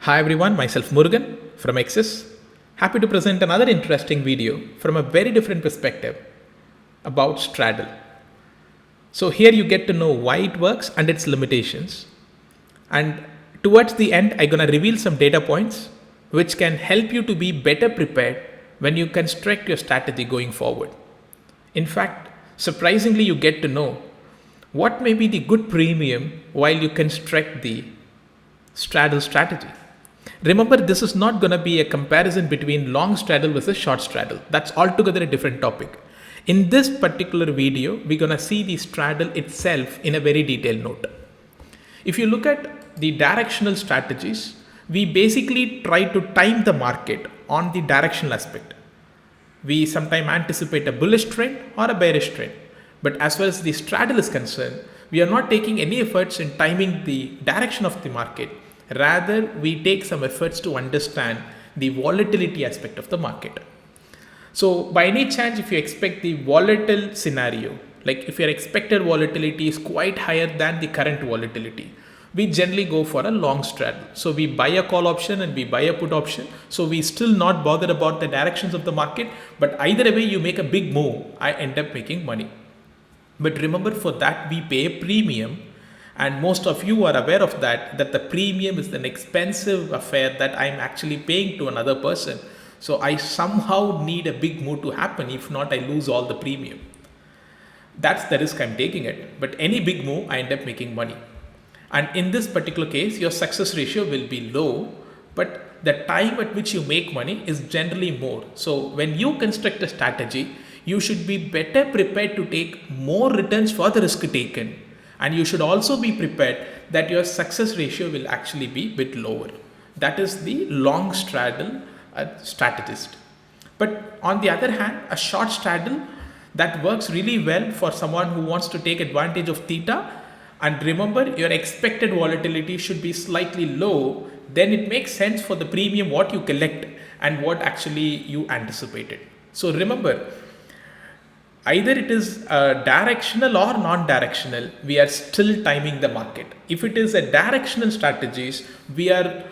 Hi everyone, myself Murugan from Axis. Happy to present another interesting video from a very different perspective about straddle. So here you get to know why it works and its limitations. And towards the end, I'm going to reveal some data points which can help you to be better prepared when you construct your strategy going forward. In fact, surprisingly, you get to know what may be the good premium while you construct the straddle strategy. Remember, this is not going to be a comparison between long straddle versus short straddle. That's altogether a different topic. In this particular video, we're going to see the straddle itself in a very detailed note. If you look at the directional strategies, we basically try to time the market on the directional aspect. We sometimes anticipate a bullish trend or a bearish trend. But as far as the straddle is concerned, we are not taking any efforts in timing the direction of the market. Rather, we take some efforts to understand the volatility aspect of the market. So by any chance, if you expect the volatile scenario, like if your expected volatility is quite higher than the current volatility, we generally go for a long straddle. So we buy a call option and we buy a put option. So we still not bothered about the directions of the market, but either way you make a big move, I end up making money. But remember, for that we pay a premium, and most of you are aware of that the premium is an expensive affair that I'm actually paying to another person. So I somehow need a big move to happen. If not, I lose all the premium. That's the risk I'm taking it. But any big move, I end up making money. And in this particular case, your success ratio will be low, but the time at which you make money is generally more. So when you construct a strategy, you should be better prepared to take more returns for the risk taken. And you should also be prepared that your success ratio will actually be a bit lower. That is the long straddle strategist. But on the other hand, a short straddle that works really well for someone who wants to take advantage of theta. And remember, your expected volatility should be slightly low. Then it makes sense for the premium what you collect and what actually you anticipated. So remember, either it is directional or non-directional, we are still timing the market. If it is a directional strategies, we are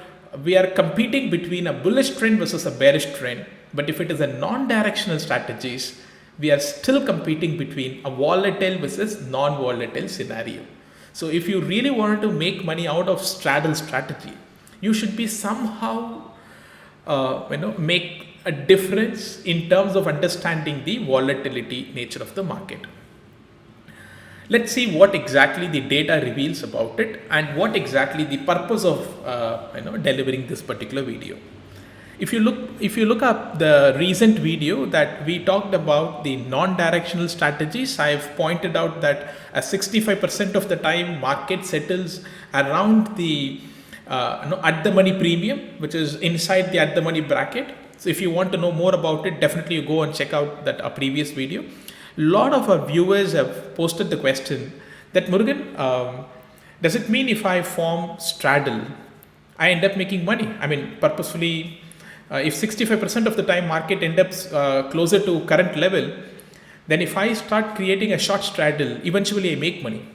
competing between a bullish trend versus a bearish trend. But if it is a non-directional strategies, we are still competing between a volatile versus non-volatile scenario. So if you really want to make money out of straddle strategy, you should be somehow make a difference in terms of understanding the volatility nature of the market. Let's see what exactly the data reveals about it and what exactly the purpose of delivering this particular video. If you look up the recent video that we talked about the non-directional strategies, I have pointed out that 65% of the time market settles around the at the money premium, which is inside the at the money bracket. So if you want to know more about it, definitely you go and check out that previous video. A lot of our viewers have posted the question that Murugan, does it mean if I form straddle, I end up making money? I mean, purposefully, if 65% of the time market ends up closer to current level, then if I start creating a short straddle, eventually I make money.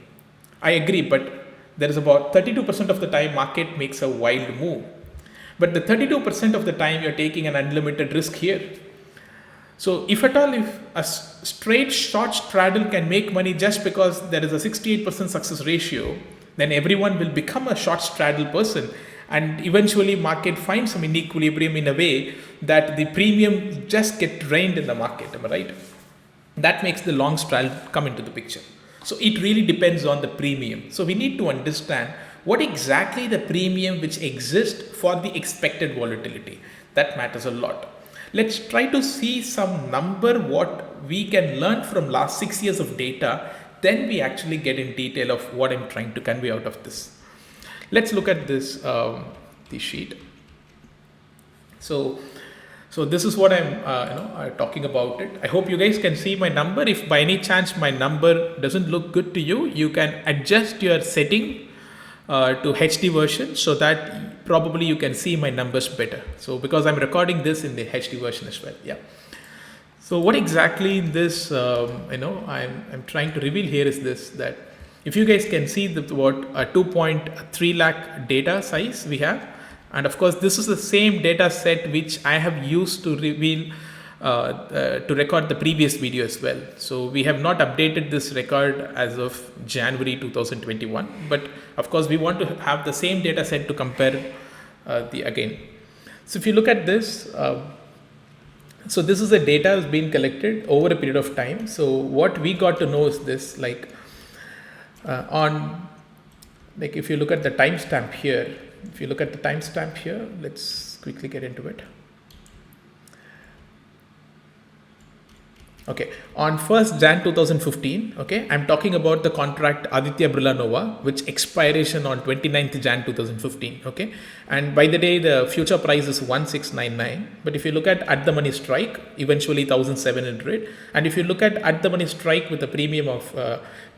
I agree, but there is about 32% of the time market makes a wild move. But the 32% of the time you're taking an unlimited risk here. So if at all, if a straight short straddle can make money just because there is a 68% success ratio, then everyone will become a short straddle person. And eventually market finds some inequilibrium in a way that the premium just get drained in the market, am I right? That makes the long straddle come into the picture. So it really depends on the premium. So we need to understand what exactly the premium which exists for the expected volatility. That matters a lot. Let's try to see some number what we can learn from last 6 years of data. Then we actually get in detail of what I'm trying to convey out of this. Let's look at this the sheet. So this is what I'm talking about it. I hope you guys can see my number. If by any chance my number doesn't look good to you, you can adjust your setting to HD version so that probably you can see my numbers better. So because I'm recording this in the HD version as well. Yeah. So what exactly in this I'm trying to reveal here is this, that if you guys can see what a 2.3 lakh data size we have, And of course, this is the same data set which I have used to reveal to record the previous video as well. So we have not updated this record as of January 2021, but of course we want to have the same data set to compare the again. So if you look at this, so this is the data has been collected over a period of time. So what we got to know is this, like if you look at the timestamp here, let's quickly get into it. Okay, on 1st Jan 2015, okay, I'm talking about the contract Aditya Birla Nova, which expiration on 29th Jan 2015, okay, and by the day the future price is 1699, but if you look at the money strike, eventually 1700, and if you look at the money strike with a premium of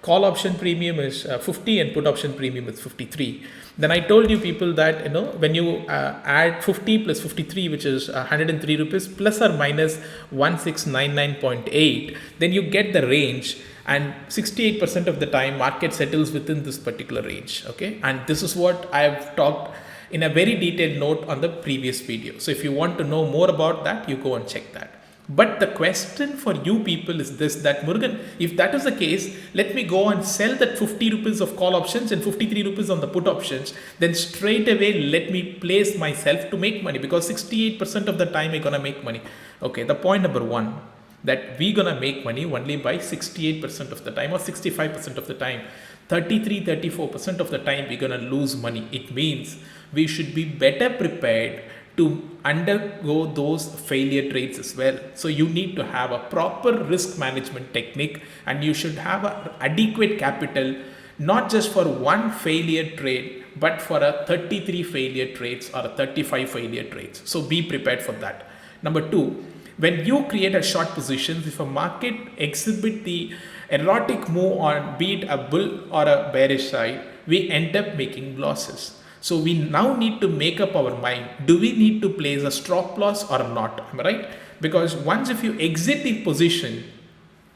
call option premium is 50 and put option premium is 53. Then I told you people that, when you add 50 plus 53, which is 103 rupees plus or minus 1699.8, then you get the range, and 68% of the time market settles within this particular range. Okay, and this is what I have talked in a very detailed note on the previous video. So if you want to know more about that, you go and check that. But the question for you people is this, that Murugan, if that is the case, let me go and sell that 50 rupees of call options and 53 rupees on the put options. Then straight away, let me place myself to make money, because 68% of the time we're going to make money. Okay, the point number one, that we're going to make money only by 68% of the time or 65% of the time. 34% of the time we're going to lose money. It means we should be better prepared to undergo those failure trades as well. So you need to have a proper risk management technique, and you should have adequate capital, not just for one failure trade, but for a 33 failure trades or a 35 failure trades. So be prepared for that. Number two, when you create a short position, if a market exhibit the erratic move on, be it a bull or a bearish side, we end up making losses. So we now need to make up our mind. Do we need to place a stop loss or not? Am I right? Because once if you exit the position,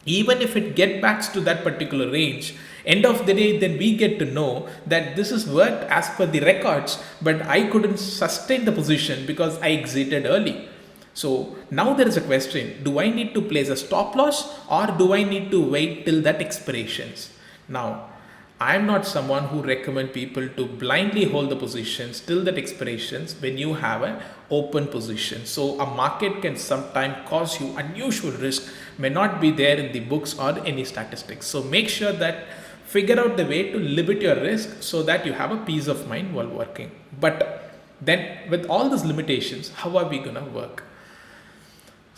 even if it get back to that particular range, end of the day, then we get to know that this is worked as per the records, but I couldn't sustain the position because I exited early. So now there is a question, do I need to place a stop loss or do I need to wait till that expirations? Now, I'm not someone who recommend people to blindly hold the positions till that expirations when you have an open position. So a market can sometimes cause you unusual risk, may not be there in the books or any statistics. So make sure that figure out the way to limit your risk so that you have a peace of mind while working. But then with all these limitations, how are we going to work?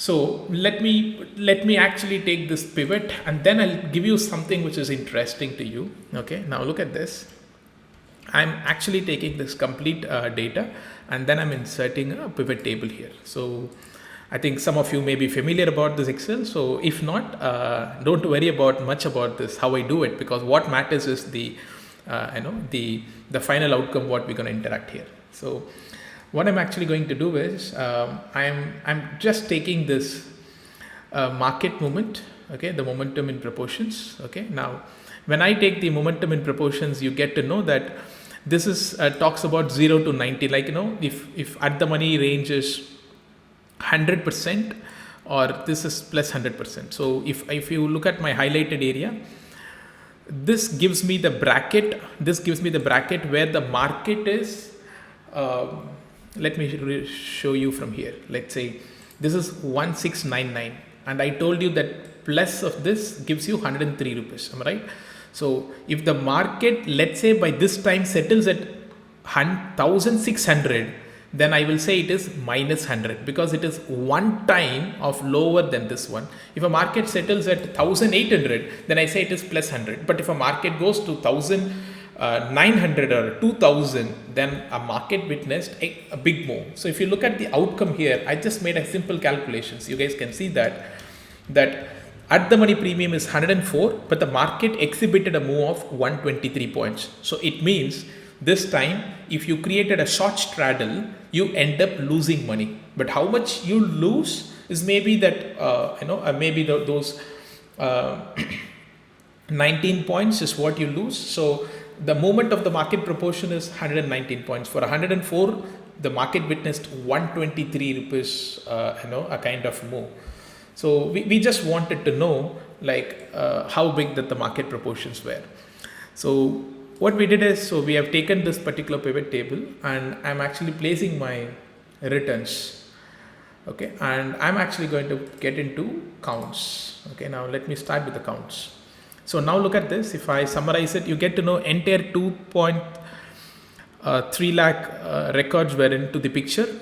So let me actually take this pivot, and then I'll give you something which is interesting to you. Okay, now look at this. I'm actually taking this complete data, and then I'm inserting a pivot table here. So I think some of you may be familiar about this Excel. So if not, don't worry about much about this, how I do it, because what matters is the final outcome, what we're going to interact here. So what I'm actually going to do is I'm just taking this market movement, okay, the momentum in proportions. Okay, now when I take the momentum in proportions, you get to know that this is talks about 0 to 90. Like, if at the money range is 100% or this is plus 100%. So if you look at my highlighted area, this gives me the bracket. This gives me the bracket where the market is. Let me show you from here. Let's say this is 1699, and I told you that plus of this gives you 103 rupees. Am I right? So if the market, let's say by this time settles at 1600, then I will say it is minus 100 because it is one time of lower than this one. If a market settles at 1800, then I say it is plus 100. But if a market goes to 1900 or 2000, then a market witnessed a big move. So if you look at the outcome here, I just made a simple calculations. You guys can see that at the money premium is 104, but the market exhibited a move of 123 points. So it means this time, if you created a short straddle, you end up losing money. But how much you lose is maybe that, those 19 points is what you lose. So the movement of the market proportion is 119 points. For 104, the market witnessed 123 rupees, a kind of move. So we just wanted to know like how big that the market proportions were. So what we did is, so we have taken this particular pivot table and I'm actually placing my returns. Okay, and I'm actually going to get into counts. Okay, now let me start with the counts. So now look at this. If I summarize it, you get to know entire 2.3 lakh records were into the picture,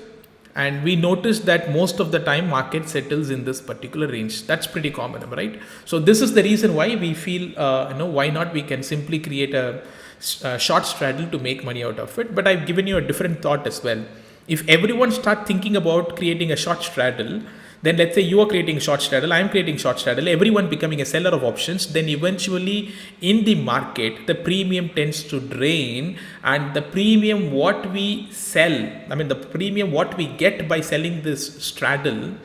and we noticed that most of the time market settles in this particular range. That's pretty common, right? So this is the reason why we feel why not we can simply create a short straddle to make money out of it. But I've given you a different thought as well. If everyone start thinking about creating a short straddle, then let's say you are creating short straddle, I am creating short straddle, everyone becoming a seller of options, then eventually in the market, the premium tends to drain, and the premium what we sell, the premium what we get by selling this straddle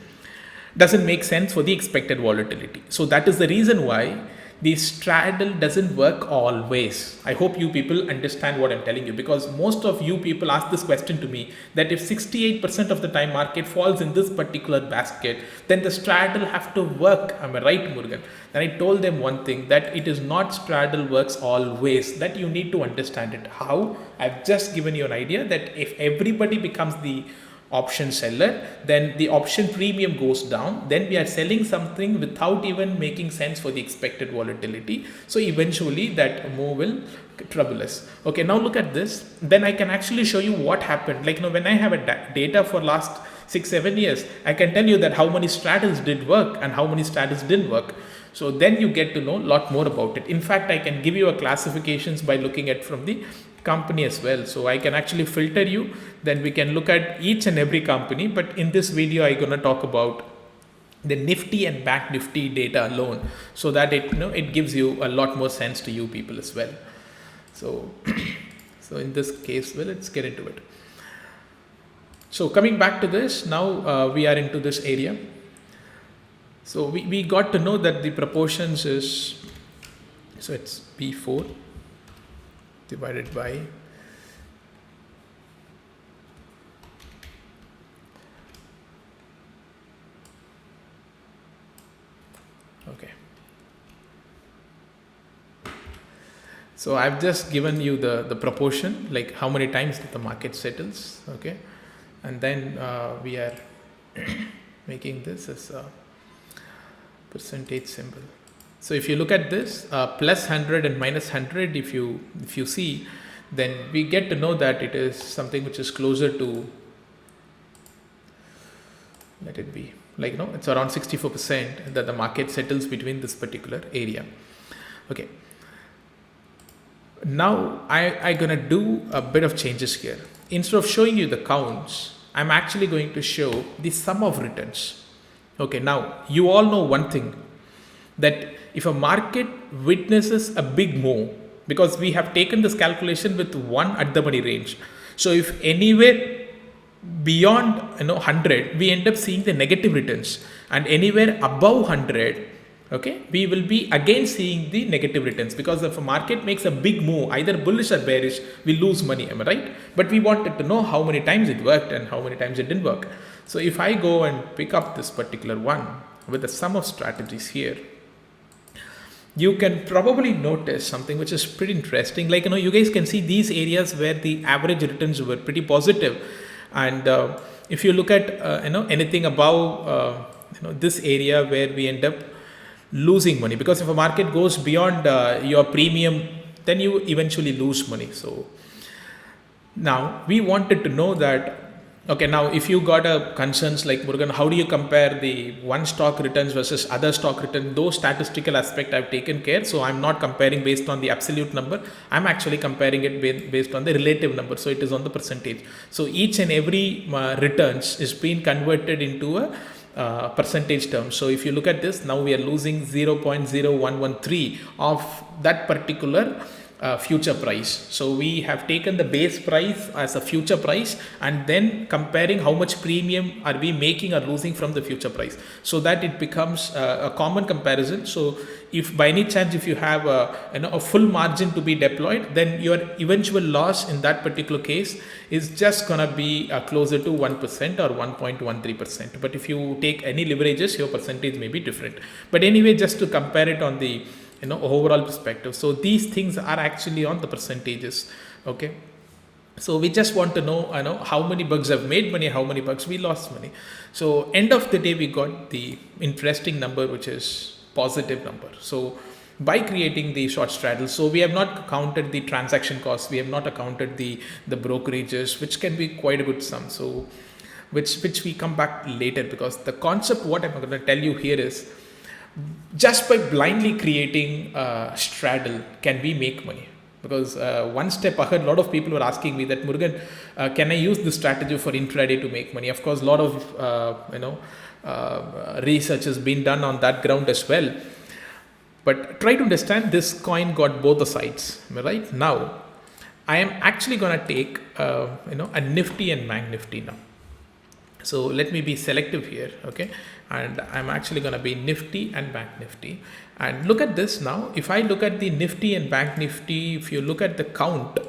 doesn't make sense for the expected volatility. So that is the reason why the straddle doesn't work always. I hope you people understand what I'm telling you, because most of you people ask this question to me, that if 68% of the time market falls in this particular basket, then the straddle have to work. Am I right, Murugan? And I told them one thing, that it is not straddle works always, that you need to understand it. How? I've just given you an idea that if everybody becomes the option seller, then the option premium goes down, then we are selling something without even making sense for the expected volatility. So eventually that move will trouble us. Okay, now look at this. Then I can actually show you what happened. Like when I have a data for last 6-7 years, I can tell you that how many straddles did work and how many straddles didn't work. So then you get to know a lot more about it. In fact, I can give you a classifications by looking at from the company as well. So I can actually filter you, then we can look at each and every company. But in this video, I'm going to talk about the Nifty and Bank Nifty data alone, so that it gives you a lot more sense to you people as well. So, so in this case, well, let's get into it. So coming back to this, now we are into this area. So we got to know that the proportions is, so it's P4 divided by okay. So I've just given you the proportion, like how many times the market settles. Okay, and then we are making this as a percentage symbol. So if you look at this plus 100 and minus 100, if you see, then we get to know that it is something which is closer to, let it be like it's around 64% that the market settles between this particular area. Okay, now I gonna do a bit of changes here. Instead of showing you the counts, I'm actually going to show the sum of returns. Okay, now you all know one thing, that if a market witnesses a big move, because we have taken this calculation with one at the money range, so if anywhere beyond 100 we end up seeing the negative returns, and anywhere above 100, okay, we will be again seeing the negative returns, because if a market makes a big move, either bullish or bearish, we lose money. Am I right? But we wanted to know how many times it worked and how many times it didn't work. So if I go and pick up this particular one with the sum of strategies here, you can probably notice something which is pretty interesting. Like you guys can see these areas where the average returns were pretty positive, and if you look at anything above this area where we end up losing money, because if a market goes beyond your premium, then you eventually lose money. So now we wanted to know that, okay, now if you got a concerns like, Murugan, how do you compare the one stock returns versus other stock return? Those statistical aspect I've taken care. So I'm not comparing based on the absolute number. I'm actually comparing it based on the relative number. So it is on the percentage. So each and every returns is being converted into a percentage term. So if you look at this, now we are losing 0.0113 of that particular future price. So we have taken the base price as a future price and then comparing how much premium are we making or losing from the future price, so that it becomes a common comparison. So if by any chance if you have a full margin to be deployed, then your eventual loss in that particular case is just gonna be closer to 1% or 1.13%. But if you take any leverages, your percentage may be different. But anyway, just to compare it on the overall perspective, so these things are actually on the percentages. Okay, so we just want to know how many bugs have made money, how many bugs we lost money. So end of the day we got the interesting number, which is positive number. So by creating the short straddle, so we have not counted the transaction costs, we have not accounted the brokerages, which can be quite a good sum, so which we come back later, because the concept what I'm going to tell you here is, just by blindly creating straddle can we make money. Because one step ahead, a lot of people were asking me that, Murugan, can I use this strategy for intraday to make money? Of course, a lot of research has been done on that ground as well. But try to understand, this coin got both the sides. Right now, I am actually going to take a Nifty and Bank Nifty now. So let me be selective here, okay? And I'm actually going to be Nifty and Bank Nifty. And look at this now. If I look at the Nifty and Bank Nifty, if you look at the count,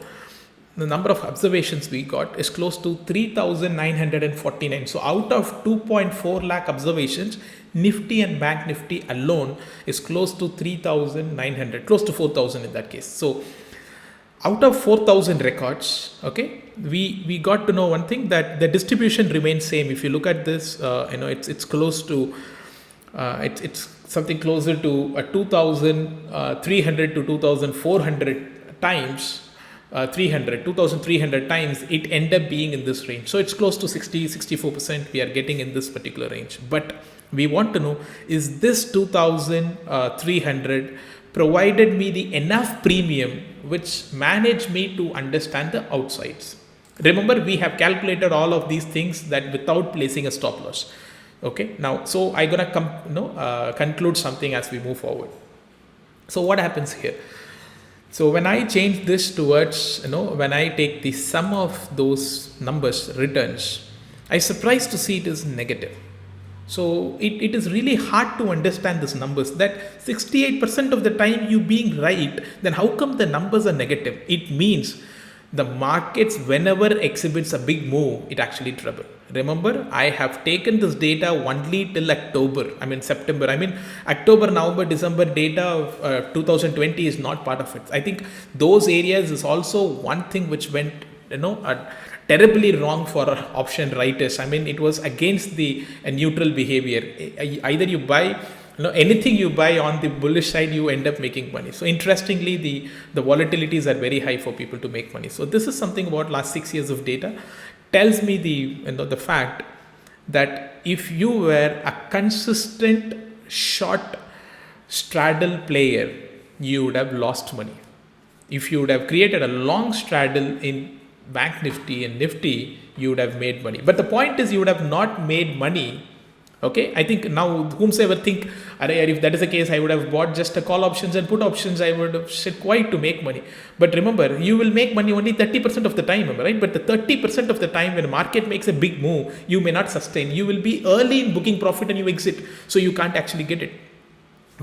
the number of observations we got is close to 3,949. So out of 2.4 lakh observations, Nifty and Bank Nifty alone is close to 3,900, close to 4,000 in that case. So out of 4,000 records, okay, we got to know one thing, that the distribution remains same. If you look at this, it's close to it's something closer to 2,300 to 2,400 times. 2,300 times it end up being in this range. So it's close to 64% we are getting in this particular range. But we want to know, is this 2,300 provided me the enough premium which managed me to understand the outsides? Remember, we have calculated all of these things that without placing a stop loss. Okay, now, so I'm gonna conclude something as we move forward. So what happens here? So when I change this towards, when I take the sum of those numbers returns, I surprised to see it is negative. So it is really hard to understand these numbers, that 68% of the time you being right, then how come the numbers are negative? It means the markets, whenever exhibits a big move, it actually trouble. Remember, I have taken this data only till September. October, November, December data of 2020 is not part of it. I think those areas is also one thing which went, terribly wrong for option writers. It was against the neutral behavior. Either you buy, anything you buy on the bullish side, you end up making money. So interestingly, the volatilities are very high for people to make money. So this is something about last 6 years of data tells me the fact that if you were a consistent short straddle player, you would have lost money. If you would have created a long straddle in Bank Nifty and Nifty, you would have made money. But the point is, you would have not made money. Okay, I think now whomsoever think, if that is the case, I would have bought just a call options and put options, I would have sit quiet to make money. But remember, you will make money only 30% of the time, right? But the 30% of the time when the market makes a big move, you may not sustain. You will be early in booking profit and you exit, so you can't actually get it.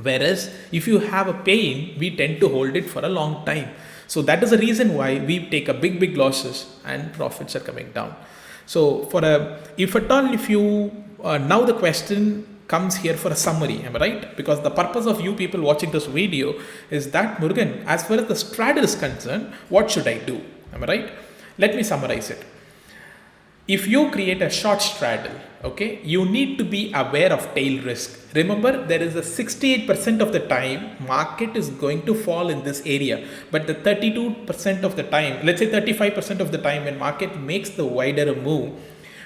Whereas if you have a pain, we tend to hold it for a long time. So that is the reason why we take a big losses and profits are coming down. So if now the question comes here for a summary, am I right? Because the purpose of you people watching this video is that, Murugan, as far as the straddle is concerned, what should I do? Am I right? Let me summarize it. If you create a short straddle, okay, you need to be aware of tail risk. Remember, there is a 68% of the time market is going to fall in this area, but the 32% of the time, let's say 35% of the time when market makes the wider move,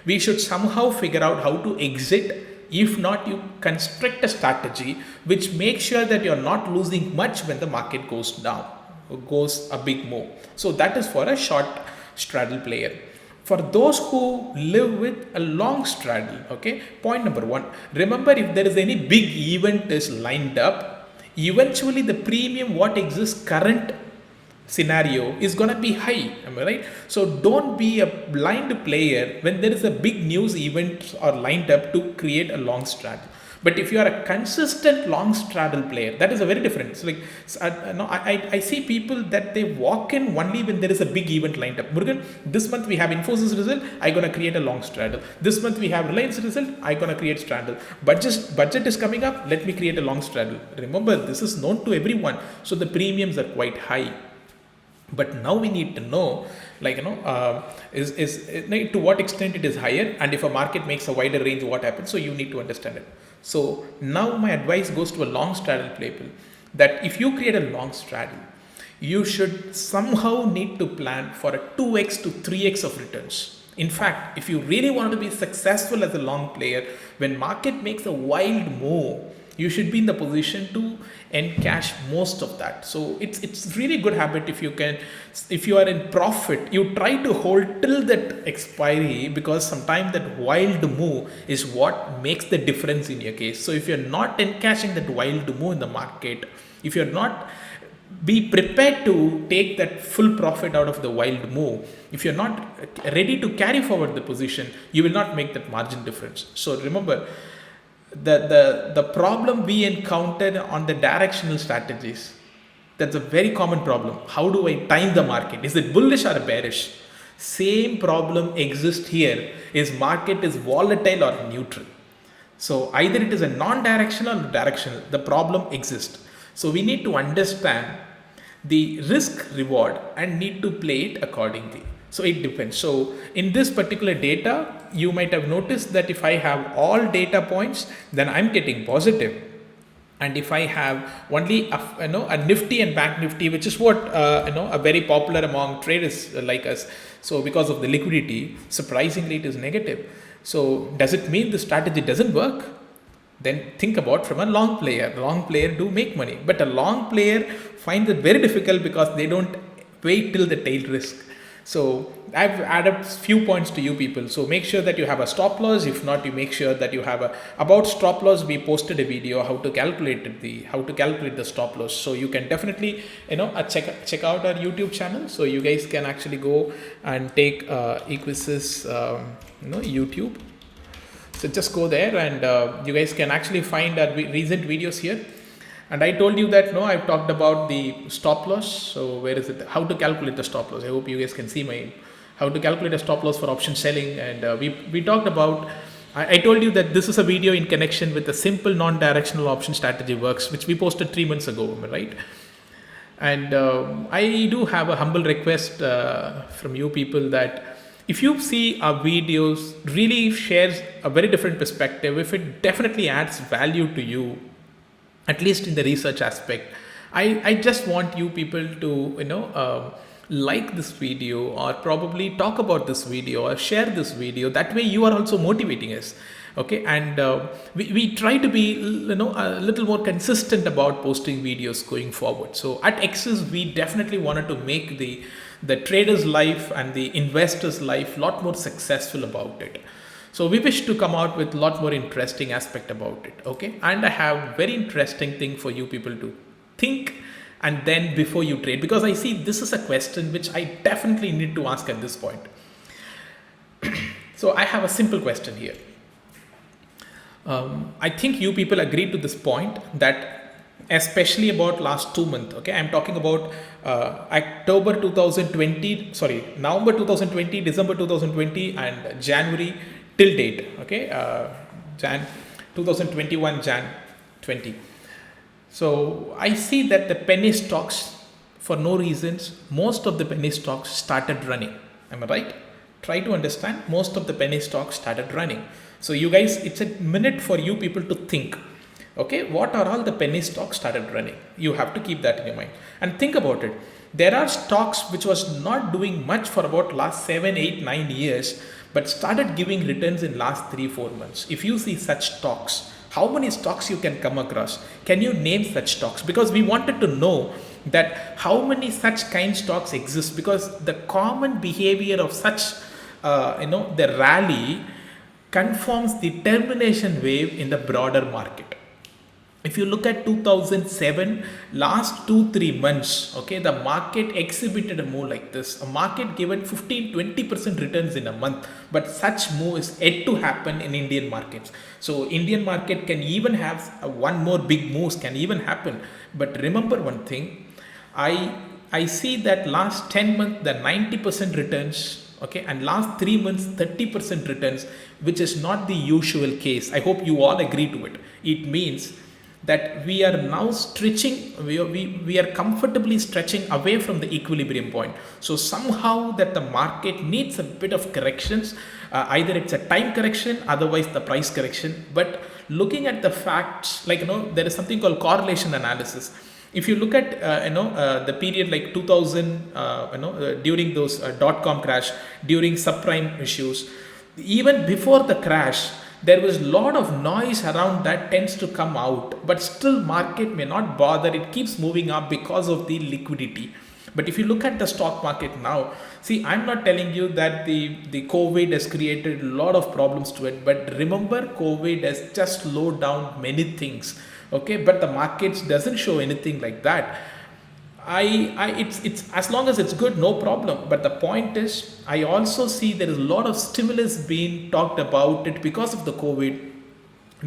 we should somehow figure out how to exit. If not, you construct a strategy which makes sure that you're not losing much when the market goes down or goes a big move. So that is for a short straddle player. For those who live with a long straddle, okay, point number one, remember, if there is any big event is lined up, eventually the premium what exists current scenario is going to be high. Am I right? So don't be a blind player when there is a big news event or lined up to create a long strategy. But if you are a consistent long straddle player, that is a very different. So like, no, I see people that they walk in only when there is a big event lined up. Murugan, this month we have Infosys result, I gonna create a long straddle. This month we have Reliance result, I gonna create straddle. Budget is coming up, let me create a long straddle. Remember, this is known to everyone, so the premiums are quite high. But now we need to know, like, to what extent it is higher, and if a market makes a wider range, what happens. So you need to understand it. So now my advice goes to a long straddle people, that if you create a long straddle, you should somehow need to plan for a 2x to 3x of returns. In fact, if you really want to be successful as a long player, when market makes a wild move, you should be in the position to encash most of that. So it's really good habit. If you are in profit, you try to hold till that expiry, because sometimes that wild move is what makes the difference in your case. So if you're not encashing that wild move in the market, if you're not be prepared to take that full profit out of the wild move, if you're not ready to carry forward the position, you will not make that margin difference. So remember, the problem we encounter on the directional strategies, that's a very common problem. How do I time the market? Is it bullish or bearish? Same problem exists here. Is market is volatile or neutral? So either it is a non-directional or directional, the problem exists. So we need to understand the risk reward and need to play it accordingly. So it depends. So in this particular data, you might have noticed that if I have all data points, then I'm getting positive. And if I have only a Nifty and Bank Nifty, which is what a very popular among traders like us, so because of the liquidity, surprisingly it is negative. So does it mean the strategy doesn't work? Then think about from a long player. Long player do make money, but a long player finds it very difficult because they don't wait till the tail risk. So I've added a few points to you people. So make sure that you have a stop loss. If not, you make sure that you have about stop loss. We posted a video how to calculate the stop loss. So you can definitely check out our YouTube channel. So you guys can actually go and take Equisys YouTube. So just go there and you guys can actually find our recent videos here. And I told you that I've talked about the stop loss. So where is it? How to calculate the stop loss. I hope you guys can see my how to calculate a stop loss for option selling. And we talked about. I told you that this is a video in connection with the simple non-directional option strategy works, which we posted 3 months ago, right? And I do have a humble request from you people that if you see our videos really shares a very different perspective, if it definitely adds value to you, at least in the research aspect, I just want you people to like this video, or probably talk about this video or share this video. That way you are also motivating us. Okay, and we try to be a little more consistent about posting videos going forward. So at Axis, we definitely wanted to make the trader's life and the investor's life a lot more successful about it. So we wish to come out with a lot more interesting aspect about it. Okay, and I have very interesting thing for you people to think and then before you trade, because I see this is a question which I definitely need to ask at this point. So I have a simple question here. I think you people agree to this point that especially about last 2 months, okay, I'm talking about November 2020, December 2020 and January till date, okay, Jan 2021, Jan 20. So I see that the penny stocks, for no reasons, most of the penny stocks started running. Am I right? Try to understand, most of the penny stocks started running. So you guys, it's a minute for you people to think. Okay, what are all the penny stocks started running? You have to keep that in your mind and think about it. There are stocks which was not doing much for about last 7, 8, 9 years, but started giving returns in last 3, 4 months. If you see such stocks, how many stocks you can come across? Can you name such stocks? Because we wanted to know that how many such kind stocks exist, because the common behavior of such, the rally conforms the termination wave in the broader market. If you look at 2007, last 2-3 months, okay, the market exhibited a move like this. A market given 15-20% returns in a month, but such move is yet to happen in Indian markets. So Indian market can even have one more big moves can even happen. But remember one thing, I see that last 10 months the 90% returns, okay, and last 3 months 30% returns, which is not the usual case. I hope you all agree to it. It means that we are now stretching, we are comfortably stretching away from the equilibrium point. So somehow that the market needs a bit of corrections, either it's a time correction, otherwise the price correction. But looking at the facts, like, there is something called correlation analysis. If you look at the period like 2000, during those dot-com crash, during subprime issues, even before the crash, there was a lot of noise around that tends to come out, but still market may not bother. It keeps moving up because of the liquidity. But if you look at the stock market now, see, I'm not telling you that the COVID has created a lot of problems to it, but remember, COVID has just slowed down many things. Okay, but the markets doesn't show anything like that. It's as long as it's good, no problem. But the point is, I also see there is a lot of stimulus being talked about it because of the COVID.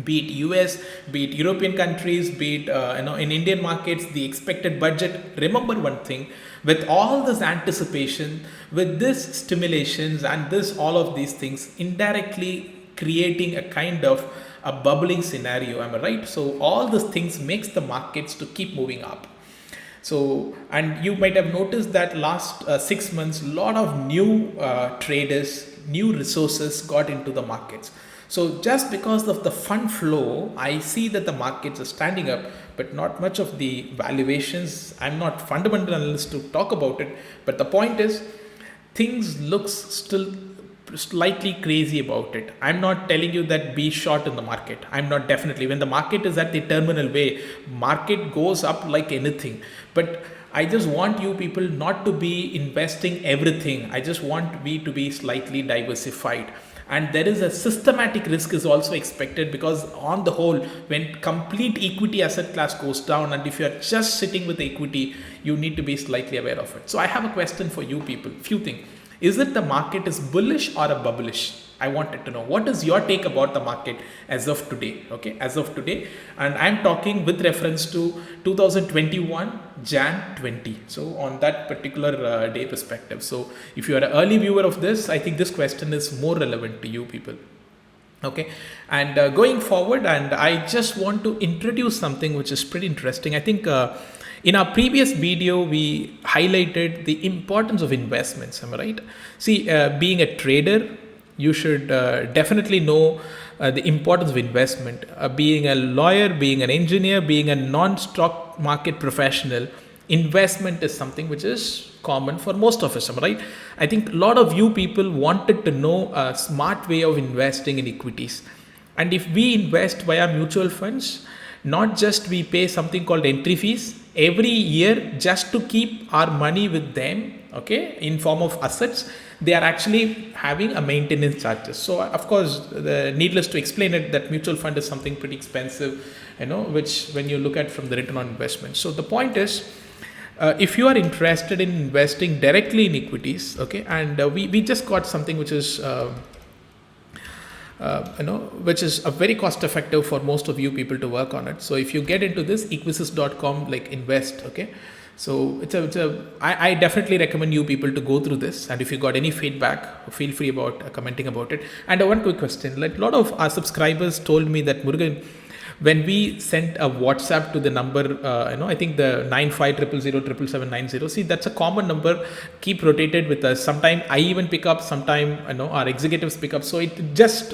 Be it US, be it European countries, be it in Indian markets, the expected budget. Remember one thing: with all this anticipation, with this stimulations, and this all of these things, indirectly creating a kind of a bubbling scenario. Am I right? So all these things makes the markets to keep moving up. So, and you might have noticed that last 6 months, a lot of new traders, new resources got into the markets. So just because of the fund flow, I see that the markets are standing up, but not much of the valuations. I'm not fundamental analyst to talk about it, but the point is, things looks still slightly crazy about it. I'm not telling you that be short in the market. I'm not, definitely. When the market is at the terminal way, market goes up like anything. But I just want you people not to be investing everything. I just want we to be slightly diversified. And there is a systematic risk is also expected, because on the whole, when complete equity asset class goes down, and if you're just sitting with equity, you need to be slightly aware of it. So I have a question for you people. Few things. Is it the market is bullish or a bubblish? I wanted to know, what is your take about the market as of today? Okay, as of today, and I'm talking with reference to 2021 Jan 20. So on that particular day perspective. So if you are an early viewer of this, I think this question is more relevant to you people. Okay, and going forward, and I just want to introduce something which is pretty interesting. I think in our previous video, we highlighted the importance of investments. Am I right? See, being a trader, you should definitely know the importance of investment. Being a lawyer, being an engineer, being a non-stock market professional, investment is something which is common for most of us. Am I right? I think a lot of you people wanted to know a smart way of investing in equities. And if we invest via mutual funds, not just we pay something called entry fees every year just to keep our money with them, okay, in form of assets, they are actually having a maintenance charges. So of course, needless to explain it, that mutual fund is something pretty expensive, which when you look at from the return on investment. So the point is, if you are interested in investing directly in equities, okay, and we just got something which is which is a very cost effective for most of you people to work on it. So if you get into this, equisys.com, like invest, okay. So I definitely recommend you people to go through this. And if you got any feedback, feel free about commenting about it. And one quick question, like a lot of our subscribers told me that, Murugan, when we sent a WhatsApp to the number, I think the 9500077790, see, that's a common number, keep rotated with us. Sometime I even pick up, sometime, our executives pick up. So it just,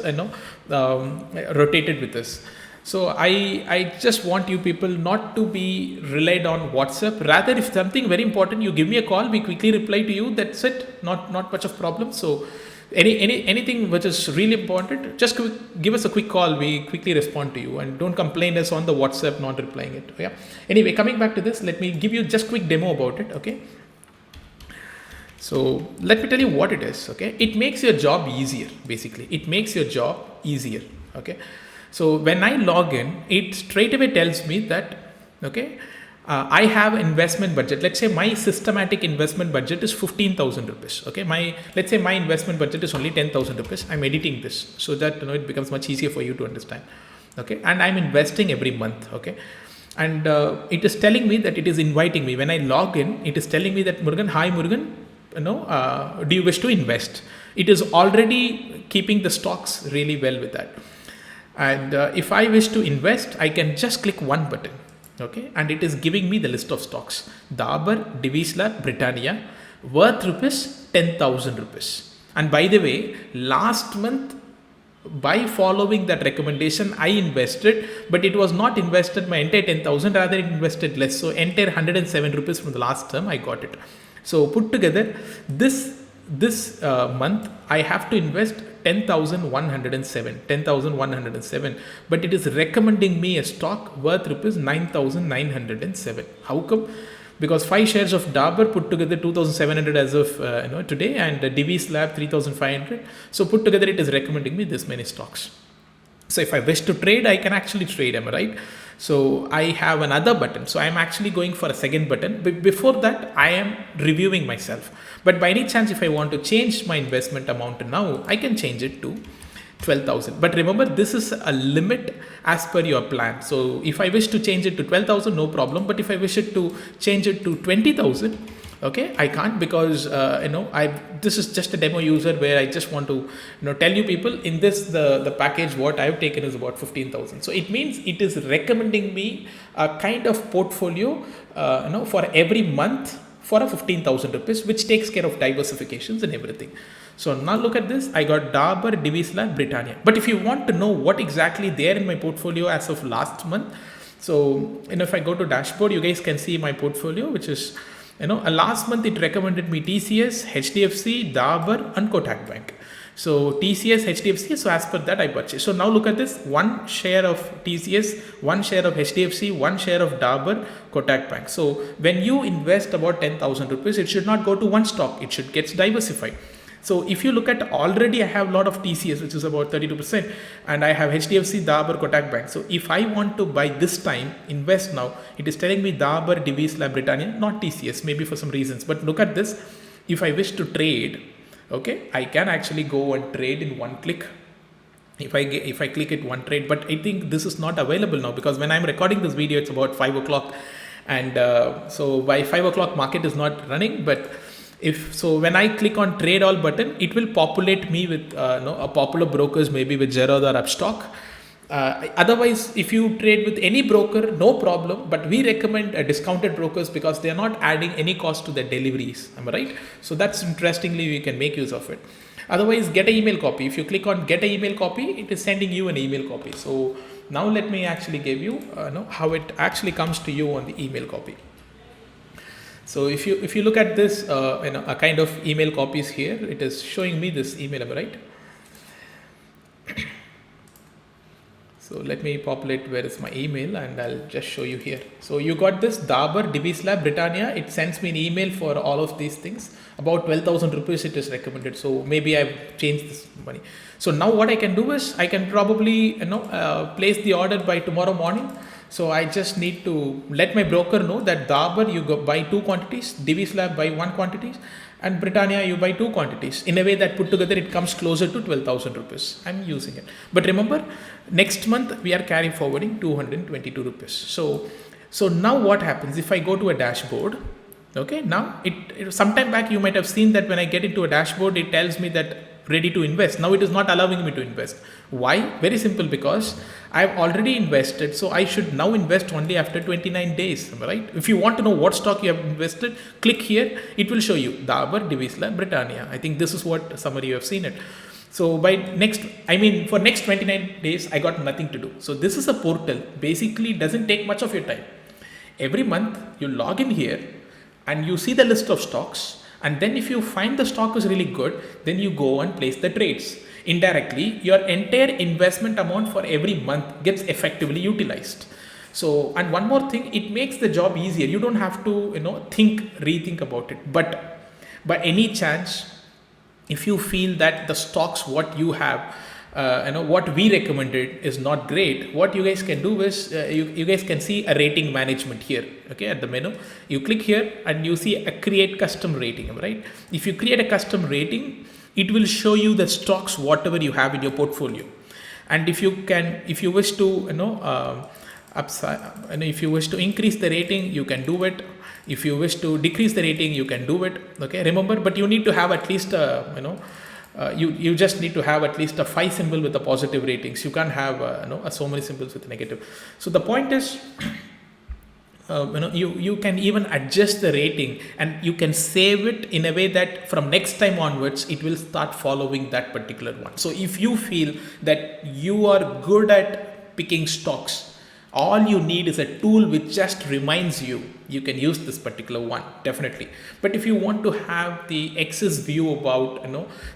rotated with us. So I just want you people not to be relied on WhatsApp. Rather, if something very important, you give me a call, we quickly reply to you. That's it. Not much of problem. So anything which is really important, just give us a quick call. We quickly respond to you, and don't complain us on the WhatsApp not replying it. Yeah. Anyway, coming back to this, let me give you just quick demo about it. Okay. So let me tell you what it is. Okay. It makes your job easier. Basically, it makes your job easier. Okay. So when I log in, it straight away tells me that, okay, I have investment budget. Let's say my systematic investment budget is 15,000 rupees. Okay, let's say my investment budget is only 10,000 rupees. I'm editing this so that it becomes much easier for you to understand. Okay, and I'm investing every month. Okay, and it is telling me that it is inviting me when I log in. It is telling me that Murugan, hi Murugan, do you wish to invest? It is already keeping the stocks really well with that. And if I wish to invest, I can just click one button. Okay, and it is giving me the list of stocks: Dabur, Divi's Lab, Britannia, worth rupees 10,000 rupees. And by the way, last month, by following that recommendation, I invested, but it was not invested my entire 10,000, rather it invested less. So entire 107 rupees from the last term I got it. So put together, this month I have to invest 10,107, but it is recommending me a stock worth rupees 9,907. How come? Because 5 shares of Dabur put together 2,700 as of today, and Divi's Lab 3,500. So put together, it is recommending me this many stocks. So if I wish to trade, I can actually trade, am I right? So I have another button. So I'm actually going for a second button. But before that, I am reviewing myself. But by any chance, if I want to change my investment amount now, I can change it to 12,000. But remember, this is a limit as per your plan. So if I wish to change it to 12,000, no problem. But if I wish it to change it to 20,000, okay, I can't, because this is just a demo user where I just want to tell you people in this the package what I've taken is about 15,000. So it means it is recommending me a kind of portfolio for every month for a 15,000 rupees, which takes care of diversifications and everything. So now look at this. I got Dabur, Divi's Lab, Britannia. But if you want to know what exactly there in my portfolio as of last month, so if I go to dashboard, you guys can see my portfolio, which is last month it recommended me TCS, HDFC, Dabur, and Kotak Bank. So TCS, HDFC, so as per that I purchased. So now look at this: 1 share of TCS, 1 share of HDFC, 1 share of Dabur, Kotak Bank. So when you invest about 10,000 rupees, it should not go to one stock, it should get diversified. So if you look at, already I have a lot of TCS, which is about 32%, and I have HDFC, Dabur, Kotak Bank. So if I want to buy this time, invest now, it is telling me Dabur, Divi's Lab, Britannia, not TCS, maybe for some reasons. But look at this: if I wish to trade, okay, I can actually go and trade in one click. If I click it, one trade. But I think this is not available now, because when I'm recording this video, it's about 5 o'clock, and so by 5 o'clock market is not running. But when I click on trade all button, it will populate me with a popular brokers, maybe with Zerodha or Upstock. Otherwise, if you trade with any broker, no problem, but we recommend discounted brokers because they are not adding any cost to their deliveries. Am I right? So that's interestingly, we can make use of it. Otherwise, get an email copy. If you click on get an email copy, it is sending you an email copy. So now let me actually give you how it actually comes to you on the email copy. So if you look at this, a kind of email copies here, it is showing me this email, am I right? So let me populate where is my email, and I'll just show you here. So you got this Dabur, Divi's Lab, Britannia. It sends me an email for all of these things. About 12,000 rupees it is recommended. So maybe I've changed this money. So now what I can do is I can probably place the order by tomorrow morning. So I just need to let my broker know that Dabur you go buy 2 quantities, Divi's Lab buy 1 quantities, and Britannia you buy 2 quantities. In a way that put together it comes closer to 12,000 rupees. I'm using it. But remember, next month we are carry forwarding 222 rupees. So now what happens if I go to a dashboard? Okay, now it sometime back you might have seen that when I get into a dashboard, it tells me that ready to invest. Now it is not allowing me to invest. Why? Very simple, because I've already invested, so I should now invest only after 29 days, right? If you want to know what stock you have invested, click here, it will show you Dabur, Divi's Lab, Britannia. I think this is what summary you have seen it. So for next 29 days, I got nothing to do. So this is a portal, basically it doesn't take much of your time. Every month you log in here and you see the list of stocks, and then if you find the stock is really good, then you go and place the trades. Indirectly, your entire investment amount for every month gets effectively utilized. So, and one more thing, it makes the job easier. You don't have to, rethink about it. But by any chance, if you feel that the stocks what you have what we recommended is not great, what you guys can do is you guys can see a rating management here. Okay, at the menu you click here and you see a create custom rating, right? If you create a custom rating, it will show you the stocks whatever you have in your portfolio. And if you wish to upside, and if you wish to increase the rating, you can do it. If you wish to decrease the rating, you can do it. Okay, remember, but you need to have at least you just need to have at least a 5 symbol with the positive ratings. You can't have so many symbols with negative. So the point is, you can even adjust the rating, and you can save it in a way that from next time onwards it will start following that particular one. So if you feel that you are good at picking stocks, all you need is a tool which just reminds you, you can use this particular one, definitely. But if you want to have the excess view about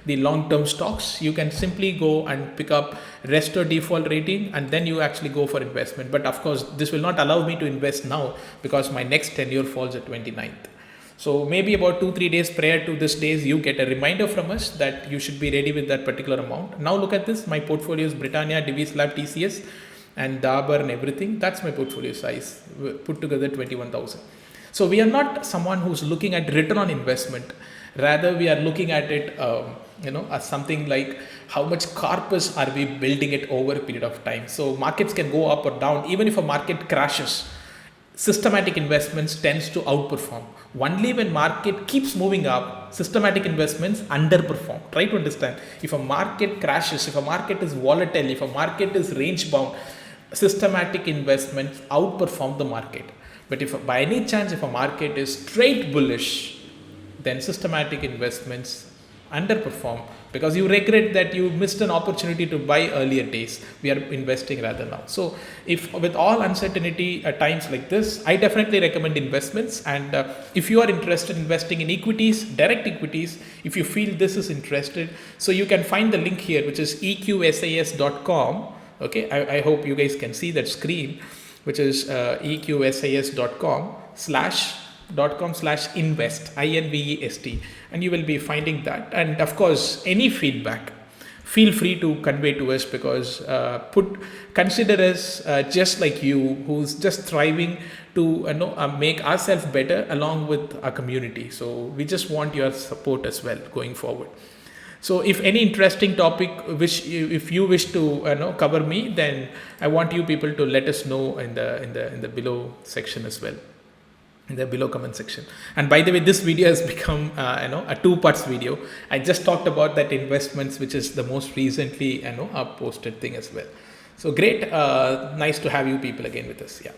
the long-term stocks, you can simply go and pick up restore default rating, and then you actually go for investment. But of course this will not allow me to invest now because my next tenure falls at 29th. So maybe about 2-3 days prior to this days, you get a reminder from us that you should be ready with that particular amount. Now look at this, my portfolio is Britannia, Divis Lab, TCS and Dabur and everything. That's my portfolio size, put together 21,000. So we are not someone who's looking at return on investment. Rather, we are looking at it, as something like how much corpus are we building it over a period of time. So markets can go up or down. Even if a market crashes, systematic investments tends to outperform. Only when market keeps moving up, systematic investments underperform. Try to understand. If a market crashes, if a market is volatile, if a market is range bound, systematic investments outperform the market. But if by any chance, if a market is straight bullish, then systematic investments underperform because you regret that you missed an opportunity to buy earlier days. We are investing rather now. So if with all uncertainty at times like this, I definitely recommend investments. And if you are interested in investing in equities, direct equities, if you feel this is interested, so you can find the link here, which is eqsas.com. Okay, I hope you guys can see that screen, which is eqsas.com/invest, INVEST, and you will be finding that. And of course, any feedback, feel free to convey to us, because consider us just like you, who's just striving to make ourselves better along with our community. So we just want your support as well going forward. So if any interesting topic if you wish to cover me, then I want you people to let us know in the below section as well, in the below comment section. And by the way, this video has become a 2-parts video. I just talked about that investments, which is the most recently posted thing as well. So great, nice to have you people again with us. Yeah.